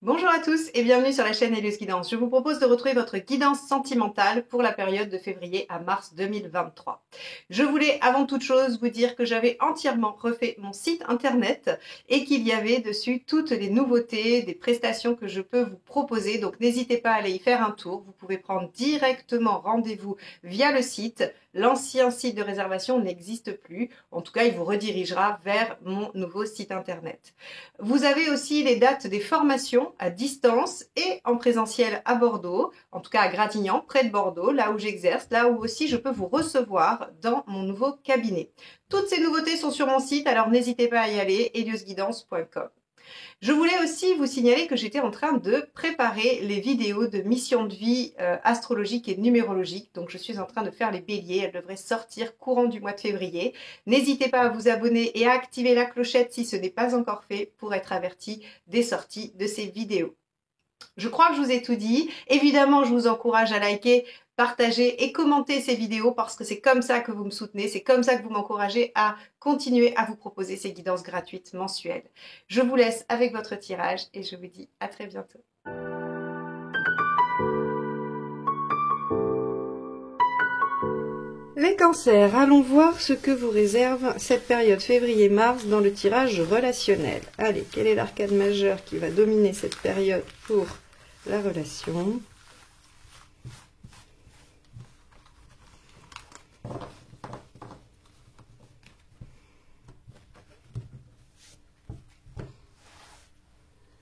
Bonjour à tous et bienvenue sur la chaîne Hélios Guidance. Je vous propose de retrouver votre guidance sentimentale pour la période de février à mars 2023. Je voulais avant toute chose vous dire que j'avais entièrement refait mon site internet et qu'il y avait dessus toutes les nouveautés, des prestations que je peux vous proposer. Donc n'hésitez pas à aller y faire un tour. Vous pouvez prendre directement rendez-vous via le site. L'ancien site de réservation n'existe plus. En tout cas, il vous redirigera vers mon nouveau site internet. Vous avez aussi les dates des formations à distance et en présentiel à Bordeaux, en tout cas à Gradignan, près de Bordeaux, là où j'exerce, là où aussi je peux vous recevoir dans mon nouveau cabinet. Toutes ces nouveautés sont sur mon site, alors n'hésitez pas à y aller, heliosguidance.com. Je voulais aussi vous signaler que j'étais en train de préparer les vidéos de mission de vie astrologique et numérologique. Donc je suis en train de faire les béliers, elles devraient sortir courant du mois de février. N'hésitez pas à vous abonner et à activer la clochette si ce n'est pas encore fait pour être averti des sorties de ces vidéos. Je crois que je vous ai tout dit. Évidemment, je vous encourage à liker, partager et commenter ces vidéos parce que c'est comme ça que vous me soutenez, c'est comme ça que vous m'encouragez à continuer à vous proposer ces guidances gratuites mensuelles. Je vous laisse avec votre tirage et je vous dis à très bientôt. Les cancers, allons voir ce que vous réserve cette période février-mars dans le tirage relationnel. Allez, quel est l'arcane majeur qui va dominer cette période pour la relation ?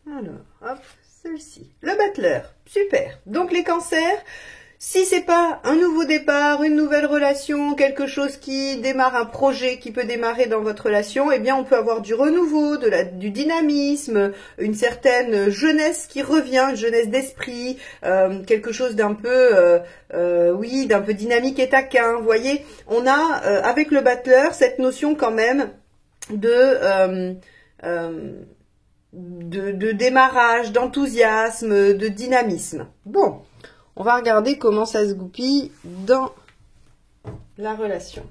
Alors, hop, celle-ci. Le battleur, super. Donc les cancers, si c'est pas un nouveau départ, une nouvelle relation, quelque chose qui démarre, un projet qui peut démarrer dans votre relation, eh bien on peut avoir du renouveau, du dynamisme, une certaine jeunesse qui revient, une jeunesse d'esprit, quelque chose d'un peu, oui, d'un peu dynamique et taquin. Vous voyez, on a avec le battleur cette notion quand même de démarrage, d'enthousiasme, de dynamisme. Bon, on va regarder comment ça se goupille dans la relation.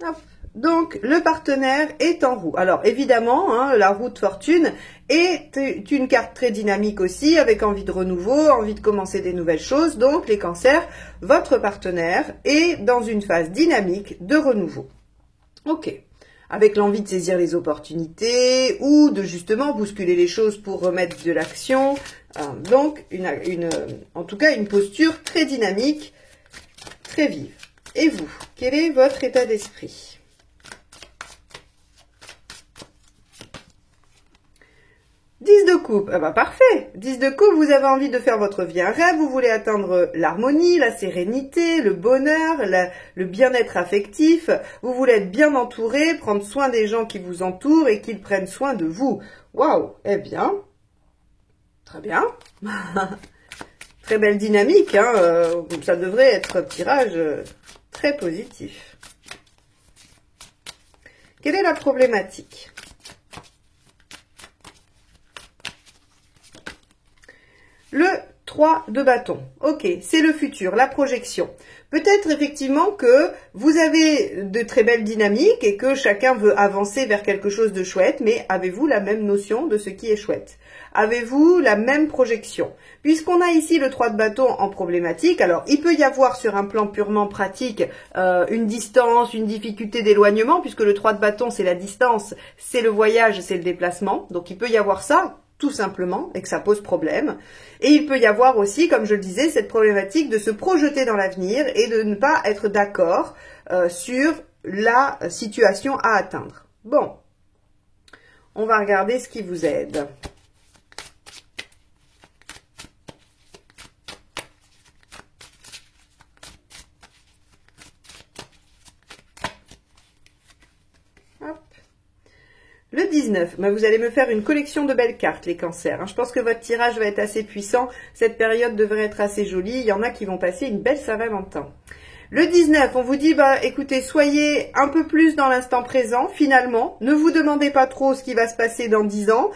Hop. Donc, le partenaire est en roue. Alors, évidemment, hein, la roue de fortune est une carte très dynamique aussi, avec envie de renouveau, envie de commencer des nouvelles choses. Donc, les cancers, votre partenaire est dans une phase dynamique de renouveau. Ok. Avec l'envie de saisir les opportunités ou de justement bousculer les choses pour remettre de l'action. Donc, en tout cas, une posture très dynamique, très vive. Et vous, quel est votre état d'esprit ? 10 de coupe, ah bah parfait. 10 de coupe, vous avez envie de faire votre vie un rêve, vous voulez atteindre l'harmonie, la sérénité, le bonheur, le bien-être affectif, vous voulez être bien entouré, prendre soin des gens qui vous entourent et qu'ils prennent soin de vous. Waouh, eh bien, très bien. Très belle dynamique, hein, ça devrait être un tirage très positif. Quelle est la problématique ? Le 3 de bâton. Ok, c'est le futur, la projection. Peut-être effectivement que vous avez de très belles dynamiques et que chacun veut avancer vers quelque chose de chouette, mais avez-vous la même notion de ce qui est chouette? Avez-vous la même projection? Puisqu'on a ici le 3 de bâton en problématique, alors il peut y avoir sur un plan purement pratique une distance, une difficulté d'éloignement, puisque le 3 de bâton c'est la distance, c'est le voyage, c'est le déplacement, donc il peut y avoir ça, tout simplement, et que ça pose problème. Et il peut y avoir aussi, comme je le disais, cette problématique de se projeter dans l'avenir et de ne pas être d'accord sur la situation à atteindre. Bon, on va regarder ce qui vous aide. Le 19, bah vous allez me faire une collection de belles cartes, les cancers. Je pense que votre tirage va être assez puissant. Cette période devrait être assez jolie. Il y en a qui vont passer une belle Saint-Valentin. Le 19, on vous dit, bah écoutez, soyez un peu plus dans l'instant présent, finalement. Ne vous demandez pas trop ce qui va se passer dans 10 ans.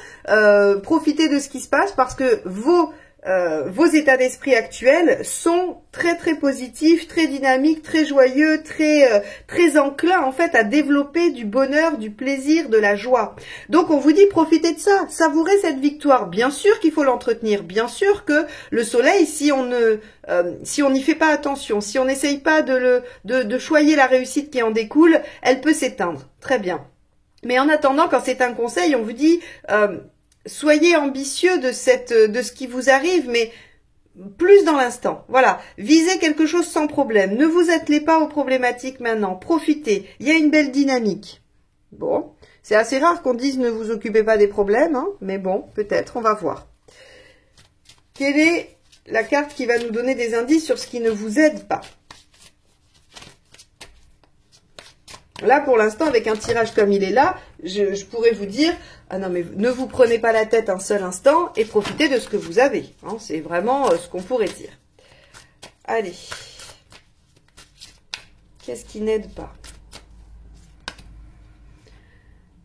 Profitez de ce qui se passe parce que vos états d'esprit actuels sont très très positifs, très dynamiques, très joyeux, très enclins en fait à développer du bonheur, du plaisir, de la joie. Donc on vous dit profitez de ça, savourez cette victoire. Bien sûr qu'il faut l'entretenir, bien sûr que le soleil, si on n'y fait pas attention, si on n'essaye pas de choyer la réussite qui en découle, elle peut s'éteindre. Très bien. Mais en attendant, quand c'est un conseil, on vous dit soyez ambitieux de ce qui vous arrive, mais plus dans l'instant. Voilà, visez quelque chose sans problème. Ne vous attelez pas aux problématiques maintenant. Profitez. Il y a une belle dynamique. Bon, c'est assez rare qu'on dise ne vous occupez pas des problèmes, hein, mais bon, peut-être, on va voir. Quelle est la carte qui va nous donner des indices sur ce qui ne vous aide pas? Là, pour l'instant, avec un tirage comme il est là, je pourrais vous dire, ah non, mais ne vous prenez pas la tête un seul instant et profitez de ce que vous avez. Hein, c'est vraiment ce qu'on pourrait dire. Allez. Qu'est-ce qui n'aide pas?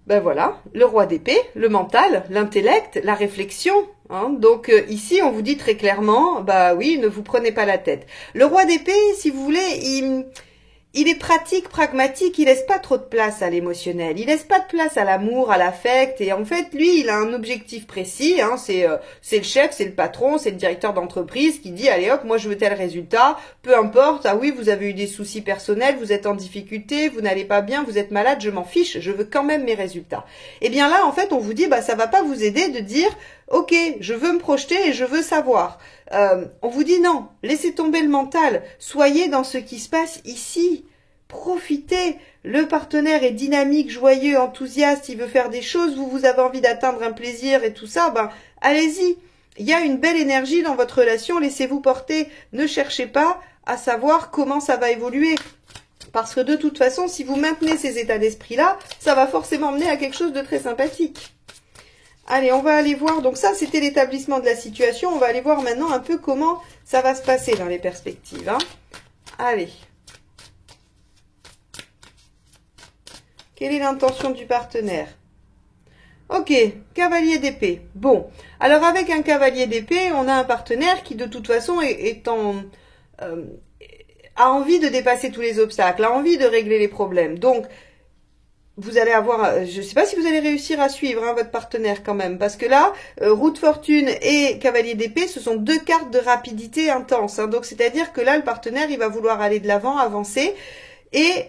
Ben voilà, le roi d'épée, le mental, l'intellect, la réflexion. Hein, donc ici, on vous dit très clairement, bah oui, ne vous prenez pas la tête. Le roi d'épée, si vous voulez, il est pratique, pragmatique, il laisse pas trop de place à l'émotionnel, il laisse pas de place à l'amour, à l'affect, et en fait, lui, il a un objectif précis, hein, c'est le chef, c'est le patron, c'est le directeur d'entreprise qui dit, allez hop, moi je veux tel résultat, peu importe, ah oui, vous avez eu des soucis personnels, vous êtes en difficulté, vous n'allez pas bien, vous êtes malade, je m'en fiche, je veux quand même mes résultats. Et bien là, en fait, on vous dit, bah ça va pas vous aider de dire, ok, je veux me projeter et je veux savoir. On vous dit non, laissez tomber le mental, soyez dans ce qui se passe ici, profitez, le partenaire est dynamique, joyeux, enthousiaste, il veut faire des choses, vous avez envie d'atteindre un plaisir et tout ça, ben allez-y, il y a une belle énergie dans votre relation, laissez-vous porter, ne cherchez pas à savoir comment ça va évoluer. Parce que de toute façon, si vous maintenez ces états d'esprit-là, ça va forcément mener à quelque chose de très sympathique. Allez, on va aller voir, donc ça c'était l'établissement de la situation, on va aller voir maintenant un peu comment ça va se passer dans les perspectives. Hein. Allez. Quelle est l'intention du partenaire? Ok, cavalier d'épée. Bon, alors avec un cavalier d'épée, on a un partenaire qui de toute façon a envie de dépasser tous les obstacles, a envie de régler les problèmes. Donc, vous allez avoir, je ne sais pas si vous allez réussir à suivre hein, votre partenaire quand même, parce que là, roue de fortune et cavalier d'épée, ce sont deux cartes de rapidité intense. Hein, donc, c'est-à-dire que là, le partenaire, il va vouloir aller de l'avant, avancer. Et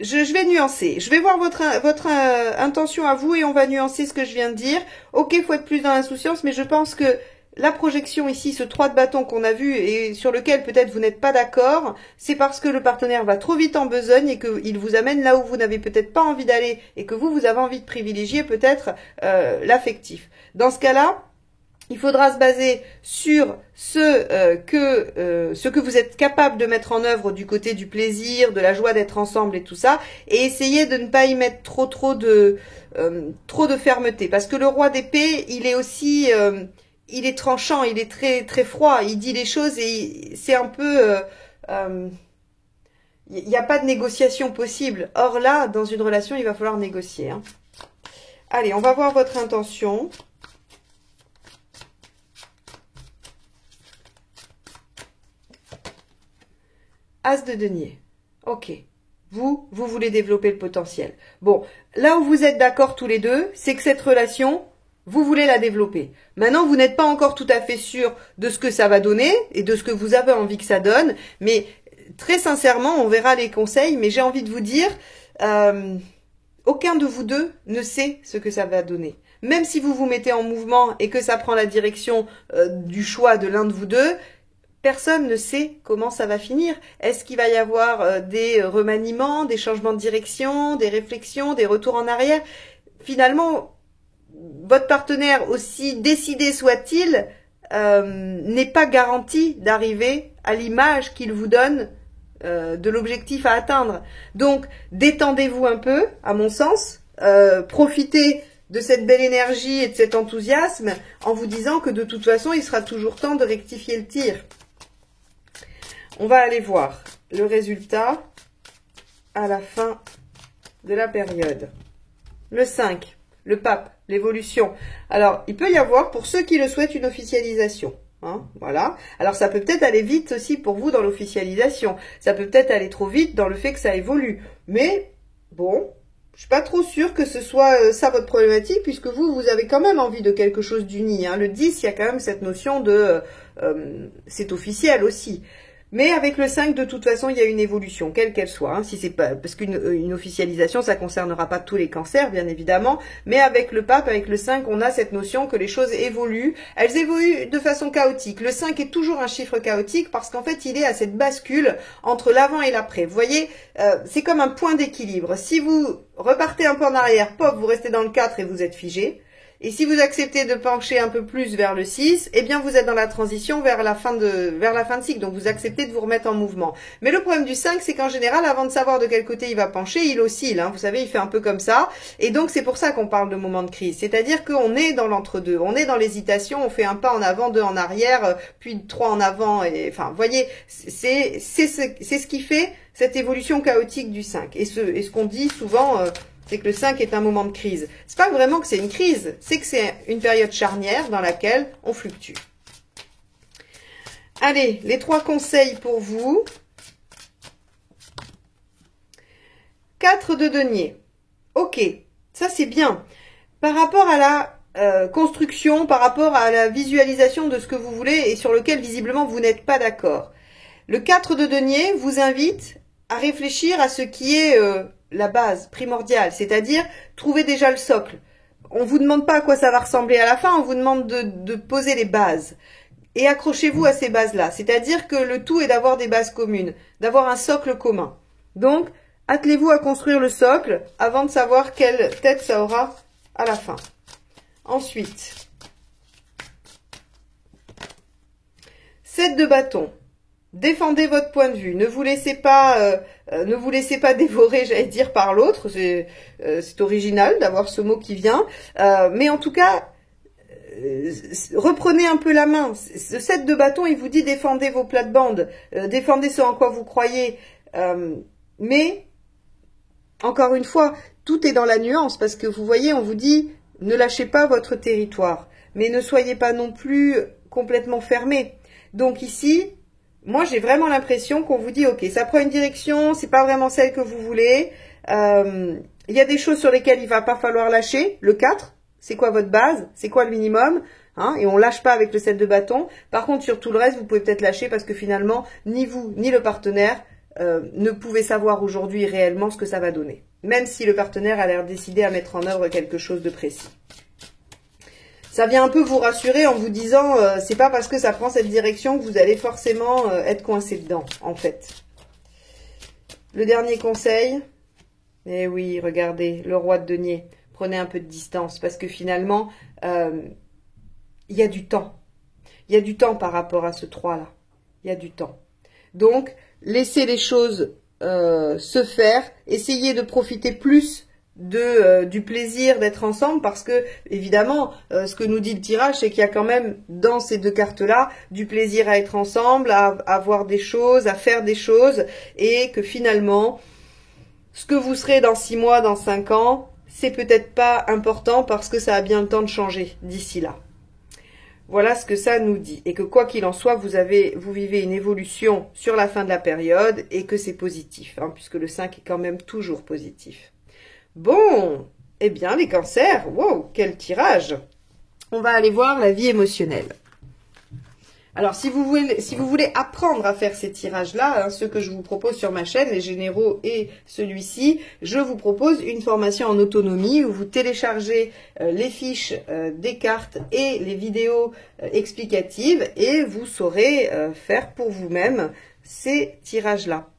je vais nuancer. Je vais voir votre intention à vous et on va nuancer ce que je viens de dire. Ok, il faut être plus dans l'insouciance, mais je pense que la projection ici, ce 3 de bâton qu'on a vu et sur lequel peut-être vous n'êtes pas d'accord, c'est parce que le partenaire va trop vite en besogne et qu'il vous amène là où vous n'avez peut-être pas envie d'aller et que vous avez envie de privilégier peut-être l'affectif. Dans ce cas-là, il faudra se baser sur ce que vous êtes capable de mettre en œuvre du côté du plaisir, de la joie d'être ensemble et tout ça, et essayer de ne pas y mettre trop de fermeté. Parce que le roi d'épée, il est aussi... il est tranchant, il est très très froid, il dit les choses et c'est un peu... il n'y a pas de négociation possible. Or là, dans une relation, il va falloir négocier. Hein. Allez, on va voir votre intention. As de denier. Ok. Vous voulez développer le potentiel. Bon, là où vous êtes d'accord tous les deux, c'est que cette relation... vous voulez la développer. Maintenant, vous n'êtes pas encore tout à fait sûr de ce que ça va donner et de ce que vous avez envie que ça donne. Mais très sincèrement, on verra les conseils. Mais j'ai envie de vous dire, aucun de vous deux ne sait ce que ça va donner. Même si vous vous mettez en mouvement et que ça prend la direction du choix de l'un de vous deux, personne ne sait comment ça va finir. Est-ce qu'il va y avoir des remaniements, des changements de direction, des réflexions, des retours en arrière? Finalement... votre partenaire, aussi décidé soit-il, n'est pas garanti d'arriver à l'image qu'il vous donne de l'objectif à atteindre. Donc, détendez-vous un peu, à mon sens, profitez de cette belle énergie et de cet enthousiasme en vous disant que de toute façon, il sera toujours temps de rectifier le tir. On va aller voir. le résultat à la fin de la période. Le 5, le pape, l'évolution. Alors, il peut y avoir, pour ceux qui le souhaitent, une officialisation. Hein, voilà. Alors, ça peut peut-être aller vite aussi pour vous dans l'officialisation. Ça peut peut-être aller trop vite dans le fait que ça évolue. Mais, bon, je suis pas trop sûre que ce soit ça votre problématique, puisque vous avez quand même envie de quelque chose d'uni. Hein. Le 10, il y a quand même cette notion de... c'est officiel aussi. Mais avec le 5, de toute façon, il y a une évolution, quelle qu'elle soit. Hein, si c'est pas, parce qu'une officialisation, ça concernera pas tous les cancers, bien évidemment. Mais avec le pape, avec le 5, on a cette notion que les choses évoluent. Elles évoluent de façon chaotique. Le 5 est toujours un chiffre chaotique parce qu'en fait, il est à cette bascule entre l'avant et l'après. Vous voyez, c'est comme un point d'équilibre. Si vous repartez un peu en arrière, pop, vous restez dans le 4 et vous êtes figé. Et si vous acceptez de pencher un peu plus vers le 6, eh bien vous êtes dans la transition vers la fin de cycle. Donc vous acceptez de vous remettre en mouvement. Mais le problème du 5, c'est qu'en général, avant de savoir de quel côté il va pencher, il oscille. Hein. Vous savez, il fait un peu comme ça. Et donc c'est pour ça qu'on parle de moment de crise. C'est-à-dire qu'on est dans l'entre-deux. On est dans l'hésitation. On fait un pas en avant, deux en arrière, puis trois en avant. Et, enfin, vous voyez, c'est ce qui fait cette évolution chaotique du 5. Et ce qu'on dit souvent... c'est que le 5 est un moment de crise. C'est pas vraiment que c'est une crise, c'est que c'est une période charnière dans laquelle on fluctue. Allez, les 3 conseils pour vous. 4 de denier. Ok, ça c'est bien. Par rapport à la construction, par rapport à la visualisation de ce que vous voulez et sur lequel visiblement vous n'êtes pas d'accord. Le 4 de denier vous invite à réfléchir à ce qui est... la base primordiale, c'est-à-dire trouver déjà le socle. On vous demande pas à quoi ça va ressembler à la fin, on vous demande de poser les bases. Et accrochez-vous à ces bases-là. C'est-à-dire que le tout est d'avoir des bases communes, d'avoir un socle commun. Donc, attelez-vous à construire le socle avant de savoir quelle tête ça aura à la fin. Ensuite, 7 de bâton. Défendez votre point de vue. Ne vous laissez pas dévorer, j'allais dire, par l'autre. C'est original d'avoir ce mot qui vient. Mais en tout cas, reprenez un peu la main. Ce 7 de bâton, il vous dit défendez vos plates-bandes. Défendez ce en quoi vous croyez. Mais, encore une fois, tout est dans la nuance. Parce que vous voyez, on vous dit ne lâchez pas votre territoire. Mais ne soyez pas non plus complètement fermé. Donc ici... moi, j'ai vraiment l'impression qu'on vous dit, ok, ça prend une direction, c'est pas vraiment celle que vous voulez. Il y a des choses sur lesquelles il va pas falloir lâcher. Le 4, c'est quoi votre base? C'est quoi le minimum? Hein, et on lâche pas avec le 7 de bâton. Par contre, sur tout le reste, vous pouvez peut-être lâcher parce que finalement, ni vous, ni le partenaire ne pouvez savoir aujourd'hui réellement ce que ça va donner. Même si le partenaire a l'air décidé à mettre en œuvre quelque chose de précis. Ça vient un peu vous rassurer en vous disant c'est pas parce que ça prend cette direction que vous allez forcément être coincé dedans, en fait. Le dernier conseil, eh oui, regardez, le roi de denier, prenez un peu de distance parce que finalement, il y a du temps. Il y a du temps par rapport à ce 3-là. Il y a du temps. Donc, laissez les choses se faire, essayez de profiter plus du plaisir d'être ensemble parce que évidemment ce que nous dit le tirage c'est qu'il y a quand même dans ces 2 cartes là du plaisir à être ensemble, à voir des choses, à faire des choses et que finalement ce que vous serez dans 6 mois, dans 5 ans c'est peut-être pas important parce que ça a bien le temps de changer d'ici là. Voilà ce que ça nous dit et que quoi qu'il en soit vous vivez une évolution sur la fin de la période et que c'est positif hein, puisque le 5 est quand même toujours positif. Bon, eh bien les cancers, wow, quel tirage! On va aller voir la vie émotionnelle. Alors si vous voulez apprendre à faire ces tirages-là, hein, ceux que je vous propose sur ma chaîne, les généraux et celui-ci, je vous propose une formation en autonomie où vous téléchargez les fiches des cartes et les vidéos explicatives et vous saurez faire pour vous-même ces tirages-là.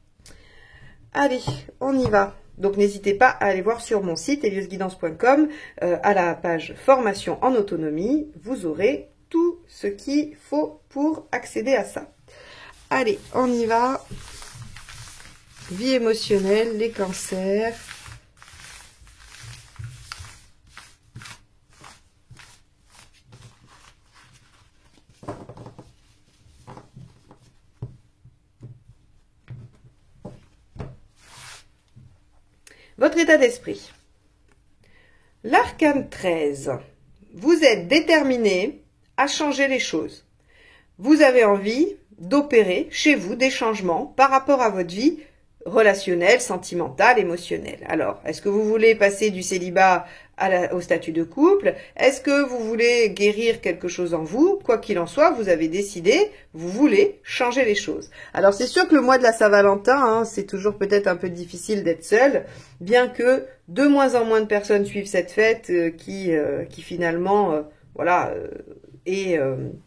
Allez, on y va. Donc, n'hésitez pas à aller voir sur mon site eliosguidance.com, à la page formation en autonomie, vous aurez tout ce qu'il faut pour accéder à ça. Allez, on y va. Vie émotionnelle, les cancers. Votre état d'esprit. L'arcane 13. Vous êtes déterminé à changer les choses. Vous avez envie d'opérer chez vous des changements par rapport à votre vie relationnelle, sentimentale, émotionnelle. Alors, est-ce que vous voulez passer du célibat au statut de couple? Est-ce que vous voulez guérir quelque chose en vous? Quoi qu'il en soit, vous avez décidé, vous voulez changer les choses. Alors, c'est sûr que le mois de la Saint-Valentin, c'est toujours peut-être un peu difficile d'être seul, bien que de moins en moins de personnes suivent cette fête qui finalement, et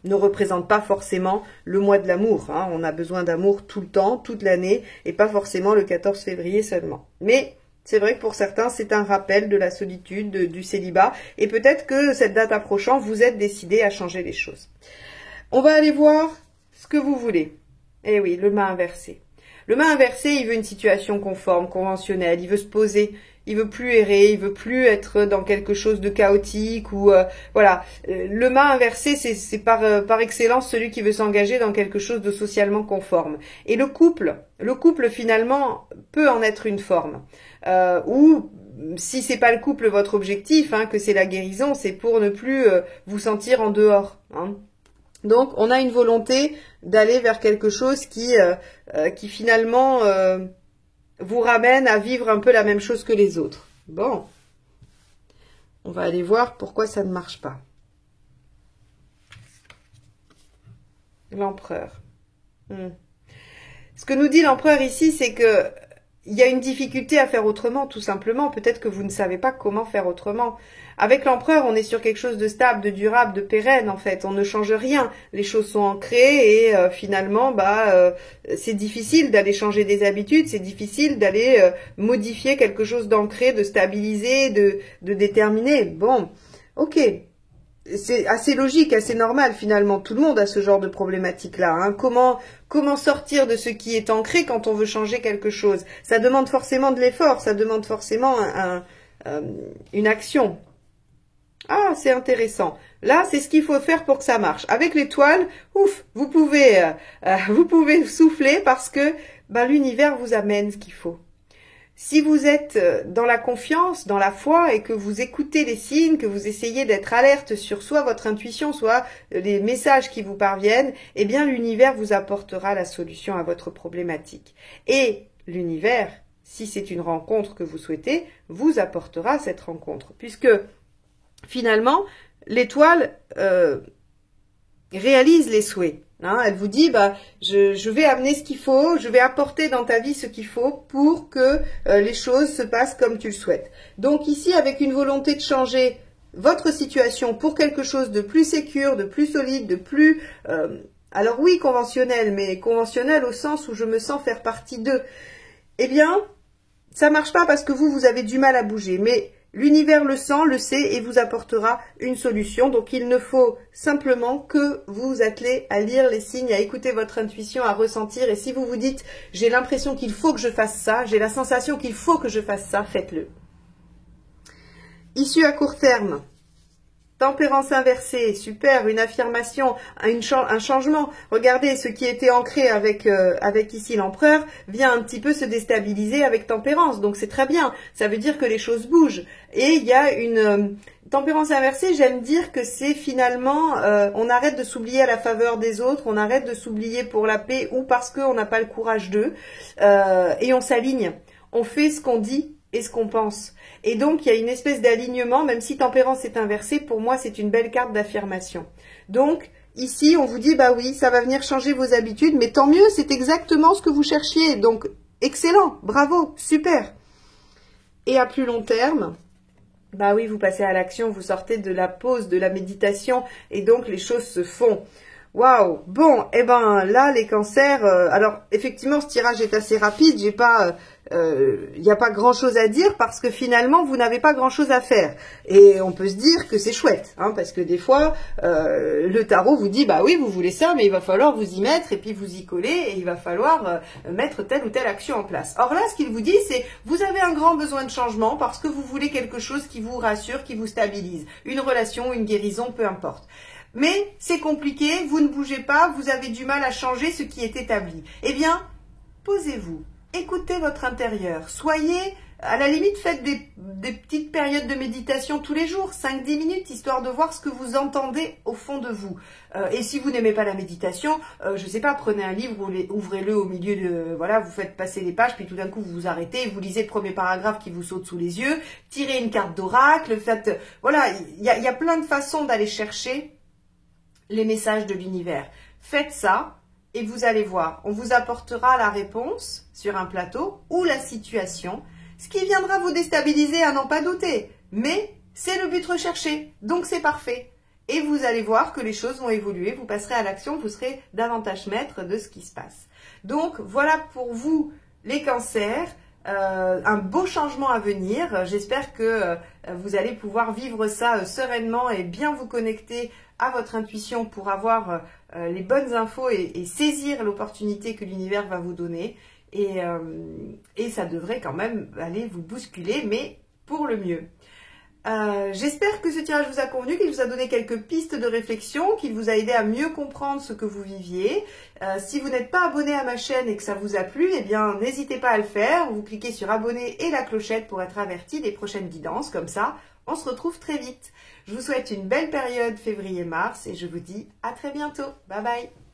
ne représente pas forcément le mois de l'amour. On a besoin d'amour tout le temps, toute l'année, et pas forcément le 14 février seulement. Mais c'est vrai que pour certains, c'est un rappel de la solitude, du célibat, et peut-être que cette date approchant, vous êtes décidé à changer les choses. On va aller voir ce que vous voulez. Eh oui, le mât inversé. Le mât inversé, il veut une situation conforme, conventionnelle, il veut se poser. Il veut plus errer, il veut plus être dans quelque chose de chaotique ou voilà. Le mât inversé, c'est par excellence celui qui veut s'engager dans quelque chose de socialement conforme. Et le couple finalement peut en être une forme. Ou si c'est pas le couple votre objectif, que c'est la guérison, c'est pour ne plus vous sentir en dehors. Donc on a une volonté d'aller vers quelque chose qui finalement vous ramène à vivre un peu la même chose que les autres. Bon, on va aller voir pourquoi ça ne marche pas. L'empereur. Ce que nous dit l'empereur ici, c'est que il y a une difficulté à faire autrement, tout simplement. Peut-être que vous ne savez pas comment faire autrement. Avec l'empereur, on est sur quelque chose de stable, de durable, de pérenne, en fait. On ne change rien. Les choses sont ancrées et finalement, c'est difficile d'aller changer des habitudes. C'est difficile d'aller modifier quelque chose d'ancré, de stabilisé, de déterminé. Bon, ok. C'est assez logique, assez normal finalement. Tout le monde a ce genre de problématique-là. Comment sortir de ce qui est ancré quand on veut changer quelque chose? Ça demande forcément de l'effort, ça demande forcément une action. Ah, c'est intéressant. Là, c'est ce qu'il faut faire pour que ça marche. Avec l'étoile, ouf, vous pouvez souffler parce que l'univers vous amène ce qu'il faut. Si vous êtes dans la confiance, dans la foi et que vous écoutez les signes, que vous essayez d'être alerte sur soit votre intuition, soit les messages qui vous parviennent, eh bien l'univers vous apportera la solution à votre problématique. Et l'univers, si c'est une rencontre que vous souhaitez, vous apportera cette rencontre. Puisque finalement, l'étoile réalise les souhaits. Elle vous dit, je vais amener ce qu'il faut, je vais apporter dans ta vie ce qu'il faut pour que les choses se passent comme tu le souhaites. Donc ici, avec une volonté de changer votre situation pour quelque chose de plus sécure, de plus solide, de plus, alors oui, conventionnel, mais conventionnel au sens où je me sens faire partie d'eux, eh bien, ça marche pas parce que vous avez du mal à bouger, mais l'univers le sent, le sait et vous apportera une solution. Donc, il ne faut simplement que vous attelez à lire les signes, à écouter votre intuition, à ressentir. Et si vous vous dites, j'ai l'impression qu'il faut que je fasse ça, j'ai la sensation qu'il faut que je fasse ça, faites-le. Issue à court terme. Tempérance inversée, super, une affirmation, un changement. Regardez, ce qui était ancré avec ici l'empereur vient un petit peu se déstabiliser avec tempérance. Donc c'est très bien, ça veut dire que les choses bougent. Et il y a une tempérance inversée, j'aime dire que c'est finalement, on arrête de s'oublier à la faveur des autres, on arrête de s'oublier pour la paix ou parce qu'on n'a pas le courage d'eux, et on s'aligne. On fait ce qu'on dit et ce qu'on pense. Et donc, il y a une espèce d'alignement, même si tempérance est inversée, pour moi, c'est une belle carte d'affirmation. Donc, ici, on vous dit, oui, ça va venir changer vos habitudes, mais tant mieux, c'est exactement ce que vous cherchiez. Donc, excellent, bravo, super. Et à plus long terme, oui, vous passez à l'action, vous sortez de la pause, de la méditation, et donc les choses se font. Waouh. Bon, là, les cancers, alors, effectivement, ce tirage est assez rapide, il n'y a pas grand chose à dire parce que finalement vous n'avez pas grand chose à faire et on peut se dire que c'est chouette parce que des fois le tarot vous dit oui vous voulez ça mais il va falloir vous y mettre et puis vous y coller et il va falloir mettre telle ou telle action en place. Or là ce qu'il vous dit c'est vous avez un grand besoin de changement parce que vous voulez quelque chose qui vous rassure, qui vous stabilise, une relation, une guérison, peu importe. Mais c'est compliqué, vous ne bougez pas, vous avez du mal à changer ce qui est établi. Eh bien, posez-vous. Écoutez votre intérieur, soyez À la limite, faites des petites périodes de méditation tous les jours, 5-10 minutes, histoire de voir ce que vous entendez au fond de vous. Et si vous n'aimez pas la méditation, je sais pas, prenez un livre, ouvrez-le au milieu de... Voilà, vous faites passer les pages, puis tout d'un coup vous vous arrêtez, vous lisez le premier paragraphe qui vous saute sous les yeux, tirez une carte d'oracle, faites... Voilà, il y a plein de façons d'aller chercher les messages de l'univers. Faites ça et vous allez voir, on vous apportera la réponse sur un plateau ou la situation, ce qui viendra vous déstabiliser à n'en pas douter. Mais c'est le but recherché, donc c'est parfait. Et vous allez voir que les choses vont évoluer, vous passerez à l'action, vous serez davantage maître de ce qui se passe. Donc voilà pour vous les cancers, un beau changement à venir. J'espère que vous allez pouvoir vivre ça sereinement et bien vous connecter à votre intuition pour avoir les bonnes infos et saisir l'opportunité que l'univers va vous donner. Et ça devrait quand même aller vous bousculer, mais pour le mieux. J'espère que ce tirage vous a convenu, qu'il vous a donné quelques pistes de réflexion, qu'il vous a aidé à mieux comprendre ce que vous viviez. Si vous n'êtes pas abonné à ma chaîne et que ça vous a plu, eh bien n'hésitez pas à le faire. Vous cliquez sur abonner et la clochette pour être averti des prochaines guidances. Comme ça, on se retrouve très vite. Je vous souhaite une belle période février-mars et je vous dis à très bientôt. Bye bye.